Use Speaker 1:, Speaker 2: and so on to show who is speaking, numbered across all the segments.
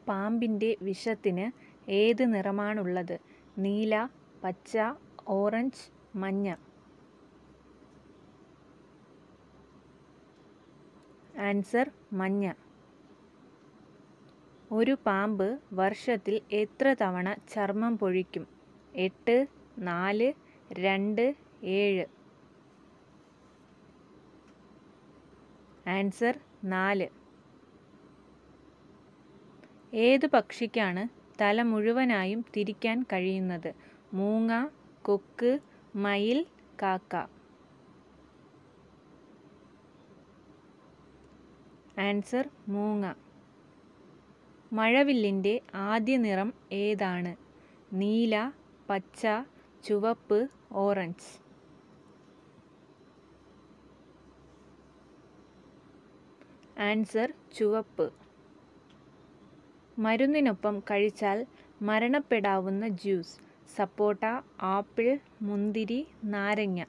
Speaker 1: പാമ്പിൻ്റെ വിഷത്തിന് ഏത് നിറമാണുള്ളത്? നീല, പച്ച, ഓറഞ്ച്, മഞ്ഞ. ആൻസർ മഞ്ഞ. ഒരു പാമ്പ് വർഷത്തിൽ എത്ര തവണ ചർമ്മം പൊഴിക്കും? 8, 4, 2, 7. ആൻസർ 4. ഏത് പക്ഷിക്കാണ് തല മുഴുവനായും തിരിക്കാൻ കഴിയുന്നത്? മൂങ്ങ, കൊക്ക്, മയിൽ, കാക്ക. ആൻസർ മൂങ്ങ. മഴവില്ലിൻ്റെ ആദ്യ നിറം ഏതാണ്? നീല, പച്ച, ചുവപ്പ്, ഓറഞ്ച്. ആൻസർ ചുവപ്പ്. മരുന്നിനൊപ്പം കഴിച്ചാൽ മരണപ്പെടാവുന്ന ജ്യൂസ്? സപ്പോട്ട, ആപ്പിൾ, മുന്തിരി, നാരങ്ങ.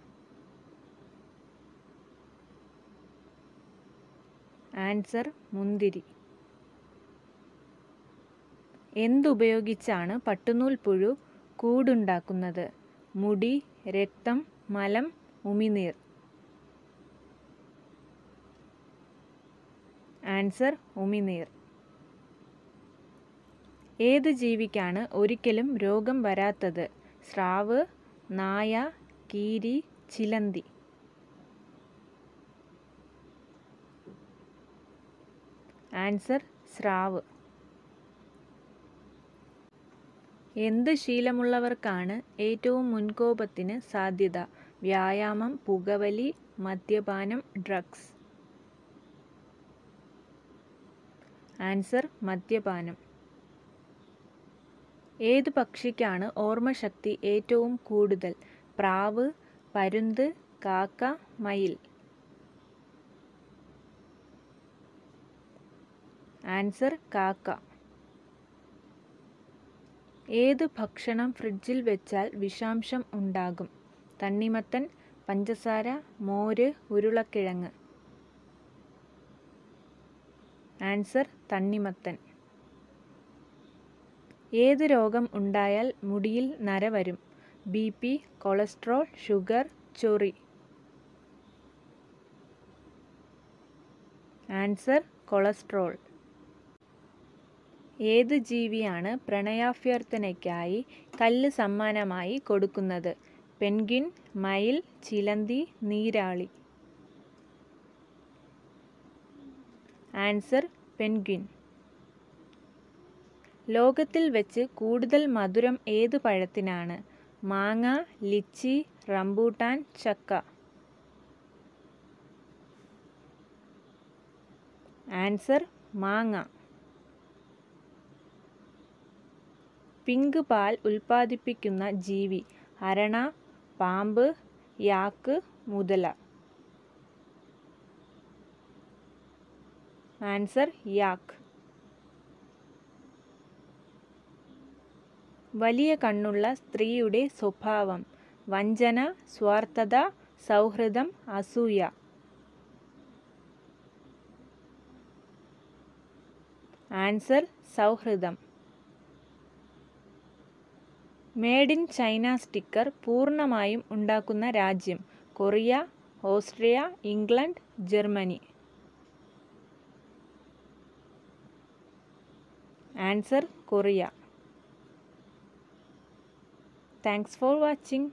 Speaker 1: ആൻസർ മുന്തിരി. എന്തുപയോഗിച്ചാണ് പട്ടുനൂൽ പുഴു കൂടുണ്ടാക്കുന്നത്? മുടി, രക്തം, മലം, ഉമിനീർ. ആൻസർ ഉമിനീർ. ഏത് ജീവിക്കാണ് ഒരിക്കലും രോഗം വരാത്തത്? സ്രാവ്, നായ, കീരി, ചിലന്തി. ആൻസർ സ്രാവ്. എന്ത് ശീലമുള്ളവർക്കാണ് ഏറ്റവും മുൻകോപത്തിന് സാധ്യത? വ്യായാമം, പുകവലി, മദ്യപാനം, ഡ്രഗ്സ്. ആൻസർ മദ്യപാനം. ഏത് പക്ഷിക്കാണ് ഓർമ്മശക്തി ഏറ്റവും കൂടുതൽ? പ്രാവ്, പരുന്ത്, കാക്ക, മയിൽ. ആൻസർ കാക്ക. ഏത് ഭക്ഷണം ഫ്രിഡ്ജിൽ വെച്ചാൽ വിഷാംശം ഉണ്ടാകും? തണ്ണിമത്തൻ, പഞ്ചസാര, മോര്, ഉരുളക്കിഴങ്ങ്. ആൻസർ തണ്ണിമത്തൻ. ഏത് രോഗം ഉണ്ടായാൽ മുടിയിൽ നര വരും? BP, കൊളസ്ട്രോൾ, ഷുഗർ, ചൊറി. Answer cholesterol. ഏത് ജീവിയാണ് പ്രണയാഭ്യർത്ഥനയ്ക്കായി കല്ല് സമ്മാനമായി കൊടുക്കുന്നത്? പെൻഗ്വിൻ, മയിൽ, ചിലന്തി, നീരാളി. Answer penguin. ലോകത്തിൽ വെച്ച് കൂടുതൽ മധുരം ഏത് പഴത്തിനാണ്? മാങ്ങ, ലിച്ചി, റംബൂട്ടാൻ, ചക്ക. ആൻസർ മാങ്ങ. പിങ്ക് പാൽ ഉൽപ്പാദിപ്പിക്കുന്ന ജീവി? അരണ, പാമ്പ്, യാക്ക്, മുതല. ആൻസർ യാക്ക്. വലിയ കണ്ണുള്ള സ്ത്രീയുടെ സ്വഭാവം? വഞ്ചന, സ്വാർത്ഥത, സൗഹൃദം, അസൂയ. ആൻസർ സൗഹൃദം. മേഡ് ഇൻ ചൈന സ്റ്റിക്കർ പൂർണ്ണമായും ഉണ്ടാക്കുന്ന രാജ്യം? Korea, Austria, England, Germany. Answer Korea. Thanks for watching.